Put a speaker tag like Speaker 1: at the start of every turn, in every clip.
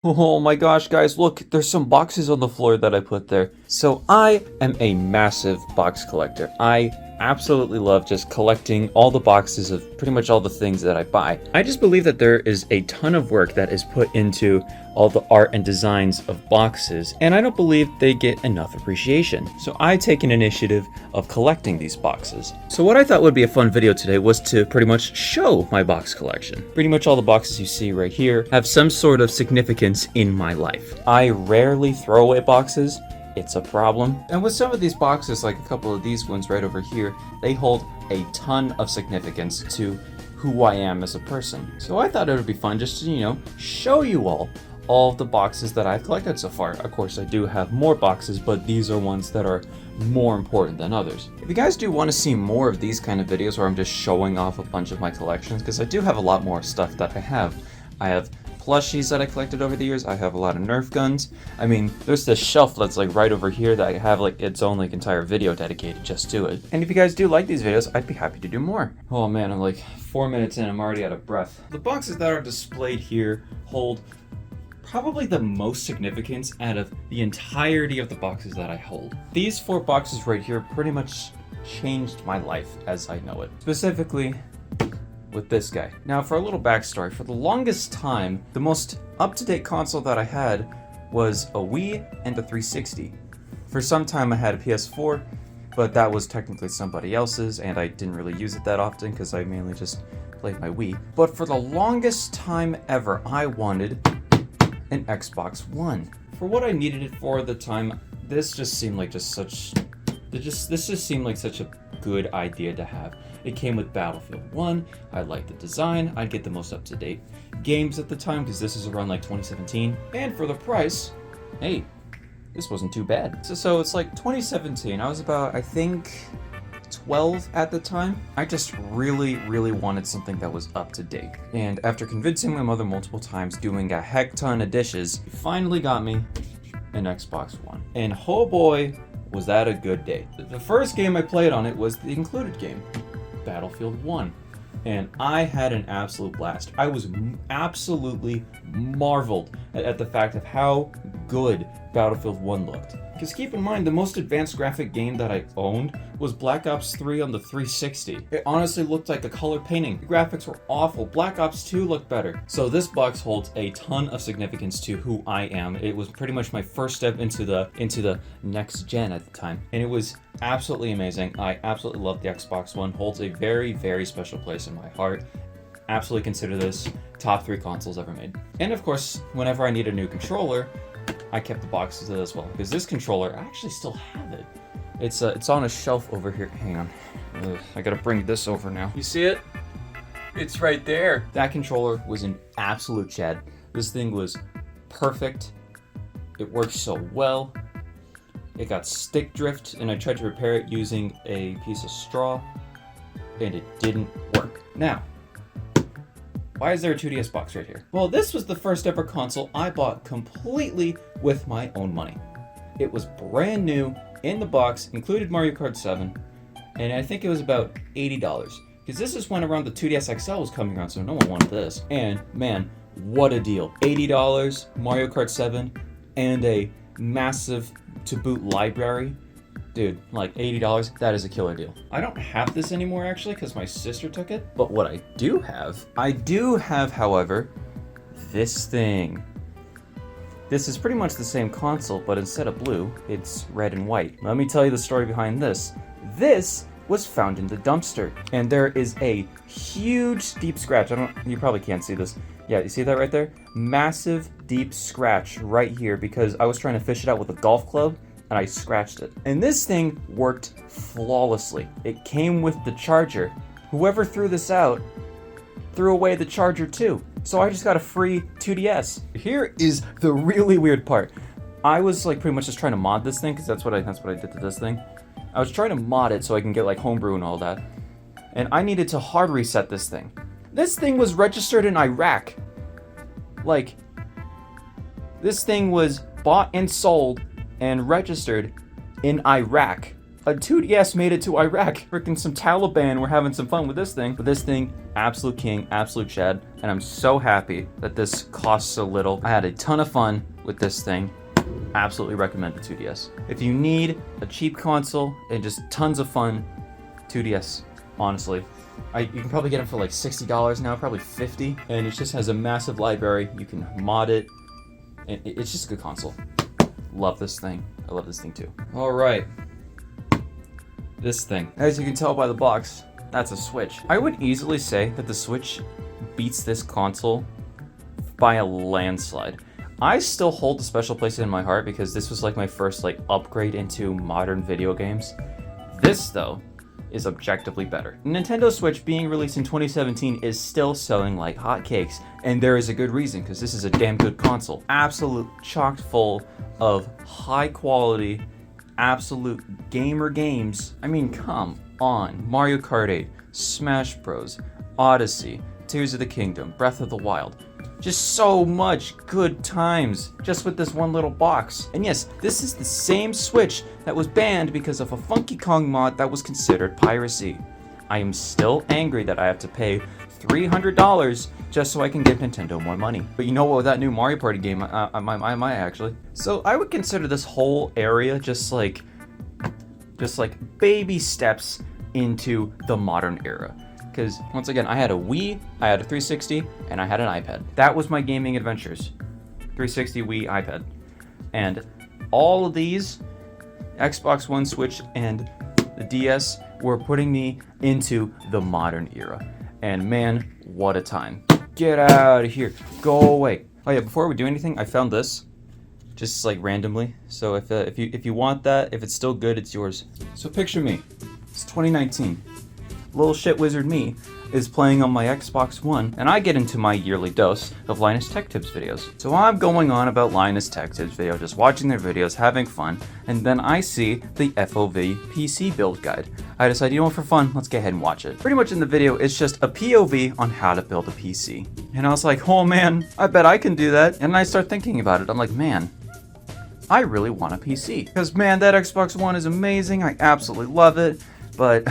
Speaker 1: Oh my gosh, guys, look, there's some boxes on the floor that I put there. So I am a massive box collector. I absolutely love just collecting all the boxes of pretty much all the things that I buy. I just believe that there is a ton of work that is put into all the art and designs of boxes, and I don't believe they get enough appreciation. So I take an initiative of collecting these boxes. So what I thought would be a fun video today was to pretty much show my box collection. Pretty much all the boxes you see right here have some sort of significance in my life. I rarely throw away boxes. It's a problem. And with some of these boxes, like a couple of these ones right over here, they hold a ton of significance to who I am as a person. So I thought it would be fun just to, show you all of the boxes that I've collected so far. Of course, I do have more boxes, but these are ones that are more important than others. If you guys do want to see more of these kind of videos where I'm just showing off a bunch of my collections, because I do have a lot more stuff that I have. I have plushies that I collected over the years. I have a lot of Nerf guns. I mean, there's this shelf that's like right over here that I have like its own like entire video dedicated just to it. And if you guys do like these videos, I'd be happy to do more. Oh man, I'm like 4 minutes in, I'm already out of breath. The boxes that are displayed here hold probably the most significance out of the entirety of the boxes that I hold. These 4 boxes right here pretty much changed my life as I know it. Specifically, with this guy. Now, for a little backstory, for the longest time, the most up-to-date console that I had was a Wii and a 360. For some time I had a PS4, but that was technically somebody else's, and I didn't really use it that often because I mainly just played my Wii. But for the longest time ever, I wanted an Xbox One. For what I needed it for at the time, this just seemed like such a good idea to have. It came with Battlefield 1, I liked the design, I'd get the most up-to-date games at the time because this is around like 2017. And for the price, hey, this wasn't too bad. So it's like 2017, I was about, I think, 12 at the time. I just really wanted something that was up to date. And after convincing my mother multiple times, doing a heck ton of dishes, she finally got me an Xbox One. And oh boy, was that a good day. The first game I played on it was the included game, Battlefield 1. And I had an absolute blast. I was absolutely marveled at the fact of how good Battlefield 1 looked. Because keep in mind, the most advanced graphic game that I owned was Black Ops 3 on the 360. It honestly looked like a color painting. The graphics were awful. Black Ops 2 looked better. So this box holds a ton of significance to who I am. It was pretty much my first step into the next gen at the time. And it was absolutely amazing. I absolutely love the Xbox One. Holds a very special place in my heart. Absolutely consider this top 3 consoles ever made. And of course, whenever I need a new controller, I kept the boxes as well, because this controller, I actually still have it. It's on a shelf over here. Hang on. I gotta bring this over now. You see it? It's right there. That controller was an absolute chad. This thing was perfect. It worked so well. It got stick drift, and I tried to repair it using a piece of straw, and it didn't work. Now, why is there a 2DS box right here? Well, this was the first ever console I bought completely with my own money. It was brand new, in the box, included Mario Kart 7, and I think it was about $80. Because this is when around the 2DS XL was coming around, so no one wanted this. And man, what a deal. $80, Mario Kart 7, and a massive to boot library. Dude, like $80, that is a killer deal. I don't have this anymore actually because my sister took it. But what I do have, however, this thing. This is pretty much the same console, but instead of blue, it's red and white. Let me tell you the story behind this. This was found in the dumpster, and there is a huge deep scratch. You probably can't see this. Yeah, you see that right there? Massive deep scratch right here because I was trying to fish it out with a golf club, and I scratched it. And this thing worked flawlessly. It came with the charger. Whoever threw this out threw away the charger too. So I just got a free 2DS. Here is the really weird part. I was like pretty much just trying to mod this thing because that's what I did to this thing. I was trying to mod it so I can get like homebrew and all that. And I needed to hard reset this thing. This thing was registered in Iraq. Like, this thing was bought and sold and registered in Iraq. A 2DS made it to Iraq. Freaking some Taliban were having some fun with this thing, but this thing absolute king, absolute Chad, and I'm so happy that this costs so little. I had a ton of fun with this thing. Absolutely recommend the 2DS. If you need a cheap console and just tons of fun, 2DS, honestly. You can probably get them for like $60 now, probably $50, and it just has a massive library. You can mod it, and it's just a good console. Love this thing. I love this thing too. All right, this thing. As you can tell by the box, that's a Switch. I would easily say that the Switch beats this console by a landslide. I still hold a special place in my heart because this was like my first like upgrade into modern video games. This though is objectively better. Nintendo Switch being released in 2017 is still selling like hotcakes, and there is a good reason because this is a damn good console. Absolute chock full of high quality, absolute gamer games. I mean, come on. Mario Kart 8, Smash Bros, Odyssey, Tears of the Kingdom, Breath of the Wild. Just so much good times just with this one little box. And yes, this is the same Switch that was banned because of a Funky Kong mod that was considered piracy. I am still angry that I have to pay $300 just so I can give Nintendo more money. But you know what, with that new Mario Party game, I might actually. So I would consider this whole area just like baby steps into the modern era. Because, once again, I had a Wii, I had a 360, and I had an iPad. That was my gaming adventures. 360, Wii, iPad. And all of these, Xbox One, Switch, and the DS, were putting me into the modern era. And man, what a time. Get out of here. Go away. Oh yeah, before we do anything, I found this. Just like randomly. So if you want that, if it's still good, it's yours. So picture me. It's 2019. Little shit wizard me is playing on my Xbox One, and I get into my yearly dose of Linus Tech Tips videos. So I'm going on about Linus Tech Tips video, just watching their videos, having fun, and then I see the FOV PC build guide. I decide, you know what, for fun, let's get ahead and watch it. Pretty much in the video, it's just a POV on how to build a PC. And I was like, oh man, I bet I can do that. And I start thinking about it. I'm like, man, I really want a PC. Because man, that Xbox One is amazing. I absolutely love it, but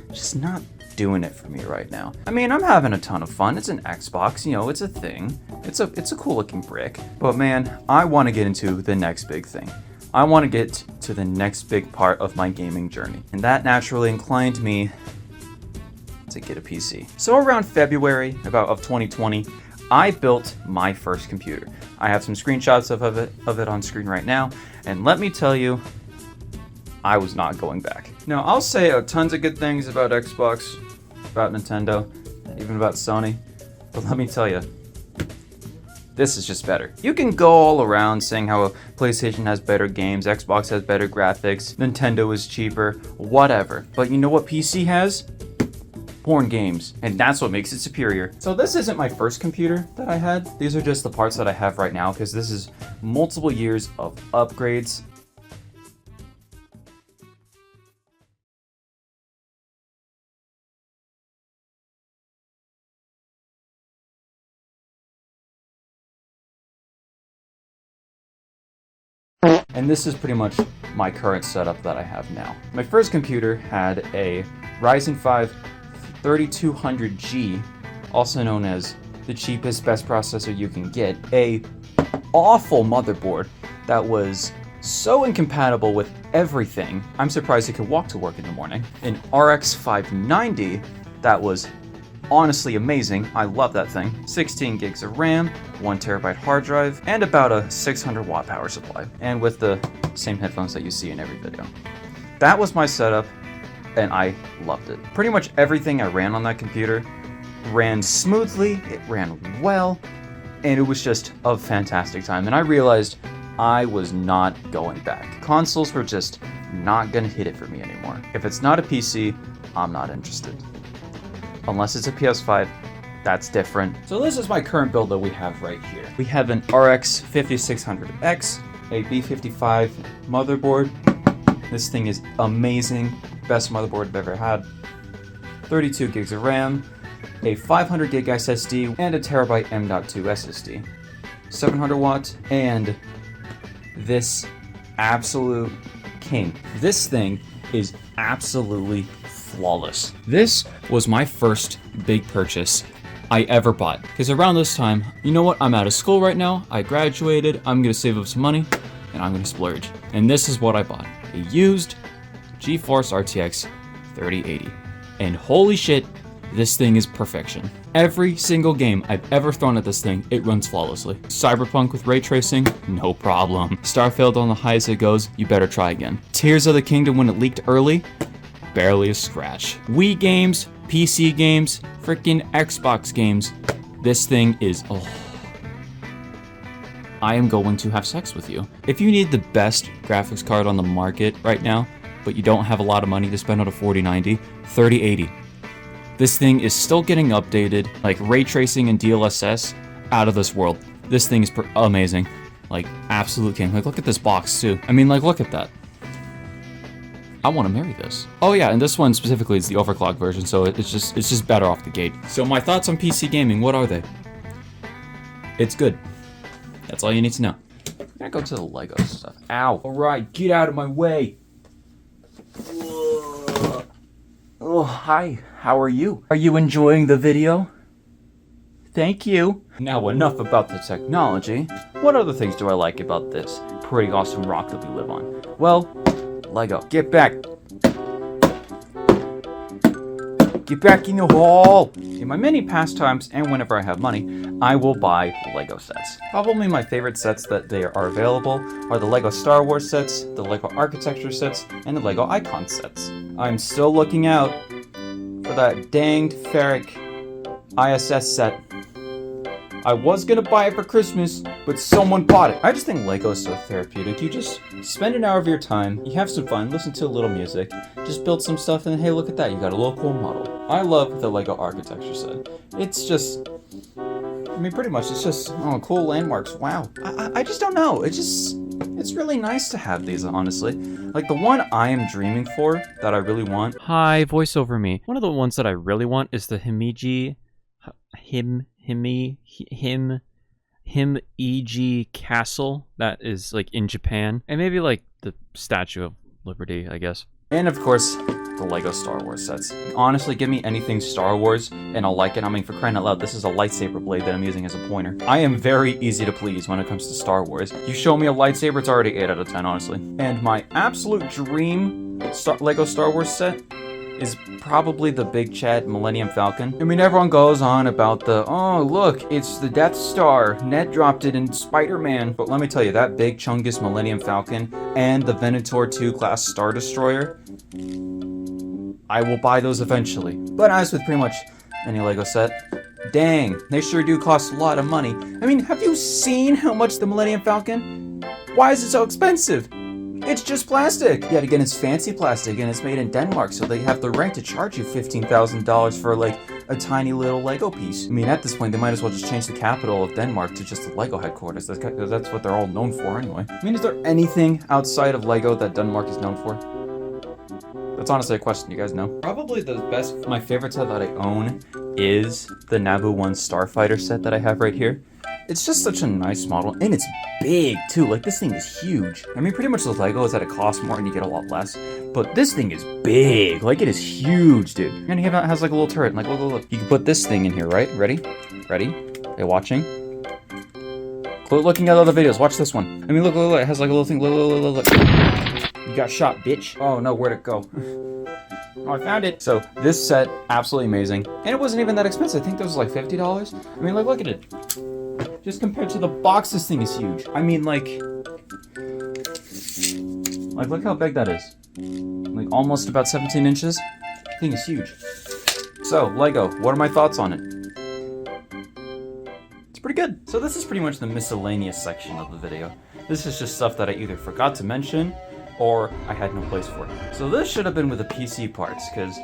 Speaker 1: just not doing it for me right now. I mean, I'm having a ton of fun. It's an Xbox, you know, it's a thing. It's a cool looking brick. But man, I want to get into the next big thing. I want to get to the next big part of my gaming journey. And that naturally inclined me to get a PC. So around February of 2020, I built my first computer. I have some screenshots of it on screen right now. And let me tell you, I was not going back. Now, I'll say tons of good things about Xbox, about Nintendo, even about Sony, but let me tell you, this is just better. You can go all around saying how PlayStation has better games, Xbox has better graphics, Nintendo is cheaper, whatever. But you know what PC has? Porn games, and that's what makes it superior. So this isn't my first computer that I had. These are just the parts that I have right now, because this is multiple years of upgrades. And this is pretty much my current setup that I have now. My first computer had a Ryzen 5 3200G, also known as the cheapest, best processor you can get. A awful motherboard that was so incompatible with everything, I'm surprised it could walk to work in the morning. An RX 590 that was honestly amazing. I love that thing. 16 gigs of RAM, 1 terabyte hard drive, and about a 600 watt power supply. And with the same headphones that you see in every video. That was my setup, and I loved it. Pretty much everything I ran on that computer ran smoothly, it ran well, and it was just a fantastic time. And I realized I was not going back. Consoles were just not gonna hit it for me anymore. If it's not a PC, I'm not interested. Unless it's a PS5, that's different. So this is my current build that we have right here. We have an RX 5600X, a B55 motherboard. This thing is amazing. Best motherboard I've ever had. 32 gigs of RAM, a 500 gig SSD, and a terabyte M.2 SSD. 700 watts, and this absolute king. This thing is absolutely flawless. This was my first big purchase I ever bought. Because around this time, you know what? I'm out of school right now. I graduated. I'm gonna save up some money and I'm gonna splurge. And this is what I bought. A used GeForce RTX 3080. And holy shit, this thing is perfection. Every single game I've ever thrown at this thing, it runs flawlessly. Cyberpunk with ray tracing, no problem. Starfield on the highest it goes, you better try again. Tears of the Kingdom when it leaked early, barely a scratch. Wii games, PC games, freaking Xbox games. This thing is, oh. I am going to have sex with you. If you need the best graphics card on the market right now, but you don't have a lot of money to spend on a 4090, 3080. This thing is still getting updated, like ray tracing and DLSS, out of this world. This thing is amazing. Like, absolute king. Like, look at this box, too. I mean, like, look at that. I want to marry this. Oh yeah, and this one specifically is the overclock version, so it's just better off the gate. So my thoughts on PC gaming, what are they? It's good. That's all you need to know. I'm gonna go to the Lego stuff. Ow. Alright, get out of my way. Oh, hi. How are you? Are you enjoying the video? Thank you. Now enough about the technology. What other things do I like about this pretty awesome rock that we live on? Well, Lego. Get back. Get back in the hall. In my many pastimes and whenever I have money, I will buy Lego sets. Probably my favorite sets that they are available are the Lego Star Wars sets, the Lego Architecture sets, and the Lego Icon sets. I'm still looking out for that danged Ferric ISS set. I was gonna buy it for Christmas, but someone bought it. I just think Lego is so therapeutic. You just spend an hour of your time, you have some fun, listen to a little music, just build some stuff, and hey, look at that, you got a little cool model. I love the Lego Architecture set. It's just, I mean, pretty much, it's just, oh, cool landmarks, wow. I just don't know, it's really nice to have these, honestly. Like, the one I am dreaming for, that I really want. Hi, voice over me. One of the ones that I really want is the Himeji Castle that is like in Japan, and maybe like the Statue of Liberty, I guess. And of course, the Lego Star Wars sets. Honestly, give me anything Star Wars and I'll like it. I mean, for crying out loud, this is a lightsaber blade that I'm using as a pointer. I am very easy to please when it comes to Star Wars. You show me a lightsaber, it's already 8 out of 10, honestly. And my absolute dream Lego Star Wars set is probably the Big Chat Millennium Falcon. I mean, everyone goes on about the, oh, look, it's the Death Star. Ned dropped it in Spider-Man. But let me tell you, that big Chungus Millennium Falcon and the Venator 2 class Star Destroyer, I will buy those eventually. But as with pretty much any Lego set, dang, they sure do cost a lot of money. I mean, have you seen how much the Millennium Falcon? Why is it so expensive? It's just plastic! Yet again, it's fancy plastic, and it's made in Denmark, so they have the right to charge you $15,000 for, like, a tiny little Lego piece. I mean, at this point, they might as well just change the capital of Denmark to just the Lego headquarters. That's what they're all known for, anyway. I mean, is there anything outside of Lego that Denmark is known for? That's honestly a question, you guys know. Probably my favorite set that I own is the Naboo 1 Starfighter set that I have right here. It's just such a nice model, and it's big, too. Like, this thing is huge. I mean, pretty much the Lego is that it costs more and you get a lot less, but this thing is big. Like, it is huge, dude. And it has, like, a little turret. Like, look. You can put this thing in here, right? Ready? Are you watching? Quit looking at other videos. Watch this one. I mean, look. It has, like, a little thing. Look. You got shot, bitch. Oh, no, where'd it go? Oh, I found it. So, this set, absolutely amazing. And it wasn't even that expensive. I think this was, like, $50. I mean, like, look at it. Just compared to the box, this thing is huge. I mean, like, look how big that is. Like, almost about 17 inches. The thing is huge. So, Lego, what are my thoughts on it? It's pretty good. So this is pretty much the miscellaneous section of the video. This is just stuff that I either forgot to mention, or I had no place for it. So this should have been with the PC parts, because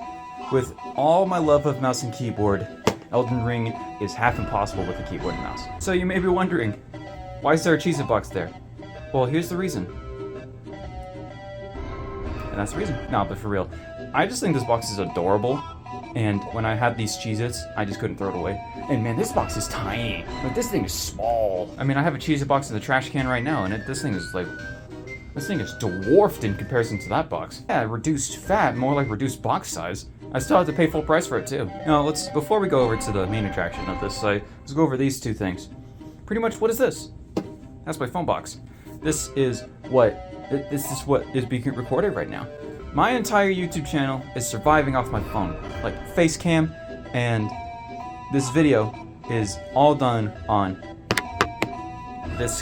Speaker 1: with all my love of mouse and keyboard, Elden Ring is half impossible with a keyboard and mouse. So you may be wondering, why is there a Cheez-It box there? Well, here's the reason. And that's the reason. No, but for real, I just think this box is adorable. And when I had these Cheez-Its, I just couldn't throw it away. And man, this box is tiny. Like, this thing is small. I mean, I have a Cheez-It box in the trash can right now, and this thing is like, this thing is dwarfed in comparison to that box. Yeah, reduced fat, more like reduced box size. I still have to pay full price for it too. Now, before we go over to the main attraction of this site, let's go over these two things. Pretty much, what is this? That's my phone box. This is what is being recorded right now. My entire YouTube channel is surviving off my phone, like face cam, and this video is all done on this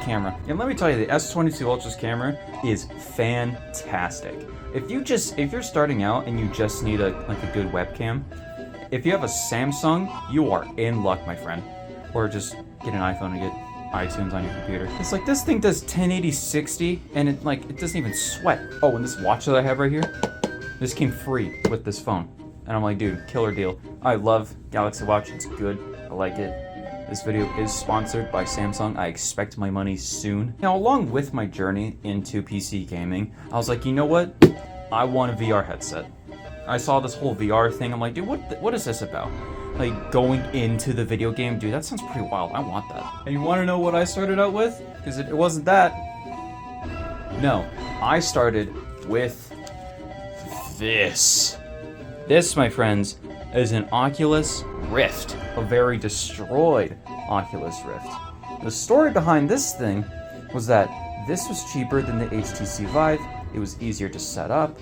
Speaker 1: camera. And let me tell you, the S22 Ultra's camera is fantastic. If you're starting out and you just need a good webcam, if you have a Samsung, you are in luck, my friend. Or just get an iPhone and get iTunes on your computer. It's like this thing does 1080 60 and it doesn't even sweat. Oh, and this watch that I have right here, this came free with this phone. And I'm like, dude, killer deal. I love Galaxy Watch, it's good, I like it. This video is sponsored by Samsung. I expect my money soon. Now, along with my journey into PC gaming, I was like, you know what? I want a VR headset. I saw this whole VR thing. I'm like, dude, what is this about? Like, going into the video game? Dude, that sounds pretty wild. I want that. And you want to know what I started out with? Because it wasn't that. No, I started with this. This, my friends, is an Oculus Rift, a very destroyed Oculus Rift. The story behind this thing was that this was cheaper than the HTC Vive, it was easier to set up,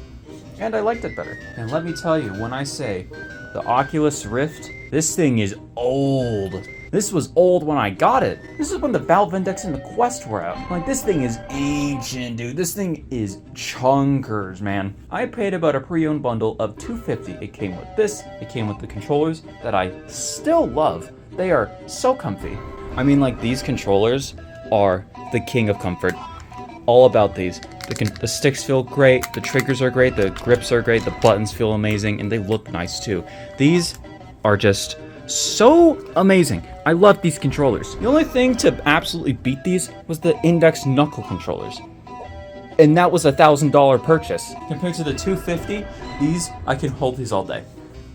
Speaker 1: and I liked it better. And let me tell you, when I say the Oculus Rift, this thing is old. This was old when I got it. This is when the Valve Index and the Quest were out. Like, this thing is ancient, dude. This thing is chunkers, man. I paid about a pre-owned bundle of $250. It came with this. It came with the controllers that I still love. They are so comfy. I mean, like, these controllers are the king of comfort. All about these. The sticks feel great, the triggers are great, the grips are great, the buttons feel amazing, and they look nice too. These are just so amazing. I love these controllers. The only thing to absolutely beat these was the Index knuckle controllers. And that was a $1,000 purchase. Compared to the $250, these, I can hold these all day.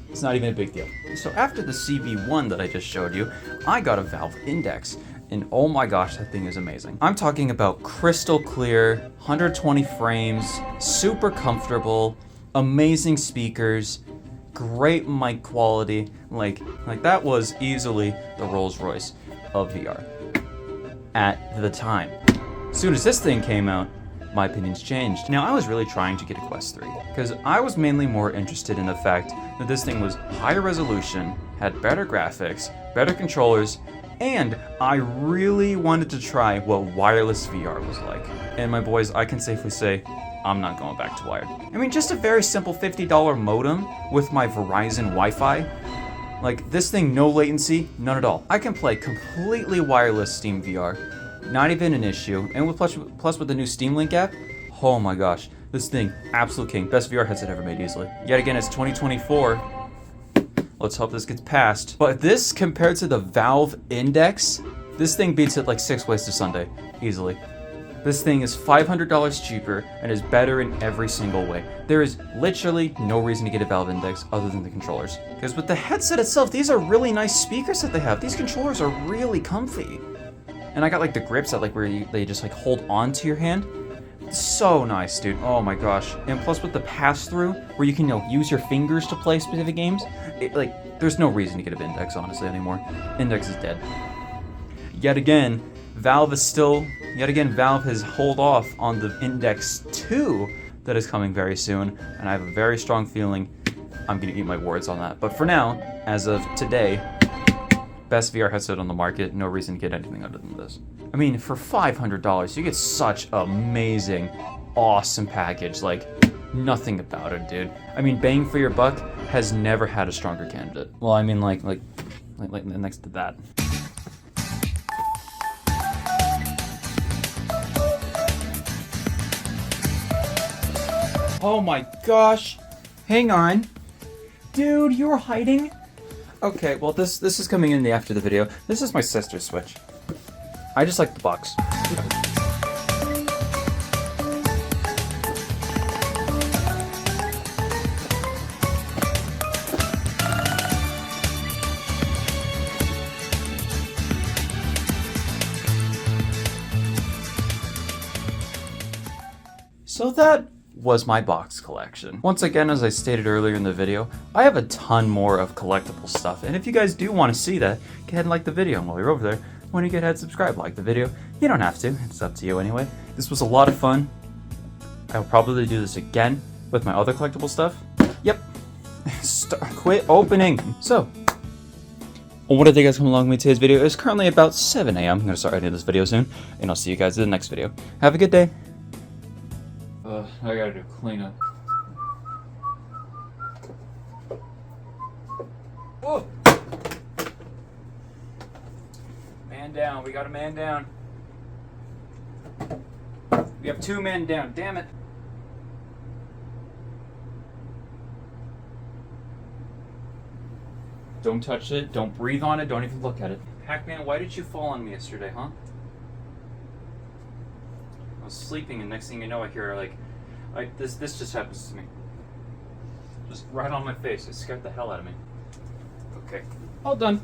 Speaker 1: It's not even a big deal. So after the CV1 that I just showed you, I got a Valve Index. And oh my gosh, that thing is amazing. I'm talking about crystal clear, 120 frames, super comfortable, amazing speakers, great mic quality. Like that was easily the Rolls Royce of VR at the time. As soon as this thing came out, my opinions changed. Now, I was really trying to get a Quest 3 because I was mainly more interested in the fact that this thing was higher resolution, had better graphics, better controllers, and I really wanted to try what wireless VR was like. And my boys, I can safely say, I'm not going back to wired. I mean, just a very simple $50 modem with my Verizon Wi-Fi. Like, this thing, no latency, none at all. I can play completely wireless Steam VR, not even an issue. And with plus with the new Steam Link app, oh my gosh, this thing, absolute king. Best VR headset ever made easily. Yet again, it's 2024. Let's hope this gets passed. But this, compared to the Valve Index, this thing beats it like 6 ways to Sunday, easily. This thing is $500 cheaper and is better in every single way. There is literally no reason to get a Valve Index other than the controllers. Because with the headset itself, these are really nice speakers that they have. These controllers are really comfy. And I got like the grips that where they just like hold on to your hand. So nice, dude. Oh my gosh. And plus with the pass-through, where you can use your fingers to play specific games, there's no reason to get an Index, honestly, anymore. Index is dead. Yet again, Valve has held off on the Index 2 that is coming very soon, and I have a very strong feeling I'm gonna eat my words on that. But for now, as of today, best VR headset on the market, no reason to get anything other than this. I mean, for $500, you get such amazing, awesome package. Like, nothing about it, dude. I mean, bang for your buck has never had a stronger candidate. Well, I mean, like next to that. Oh my gosh. Hang on. Dude, you were hiding? Okay, well, this is coming in after the video. This is my sister's Switch. I just like the box. So that was my box collection. Once again, as I stated earlier in the video, I have a ton more of collectible stuff, and if you guys do want to see that, go ahead and like the video, and while you're over there, when you get ahead, subscribe, like the video. You don't have to, it's up to you anyway. This was a lot of fun. I'll probably do this again with my other collectible stuff. Yep. Quit opening. So, I want to thank you guys for coming along with me today's video. It's currently about 7 a.m. I'm going to start editing this video soon, and I'll see you guys in the next video. Have a good day. I gotta do cleanup. Whoa! Man down, we got a man down. We have 2 men down, damn it. Don't touch it, don't breathe on it, don't even look at it. Pac-Man, why did you fall on me yesterday, huh? I was sleeping and next thing you know I hear this just happens to me. Just right on my face. It scared the hell out of me. Okay, all done.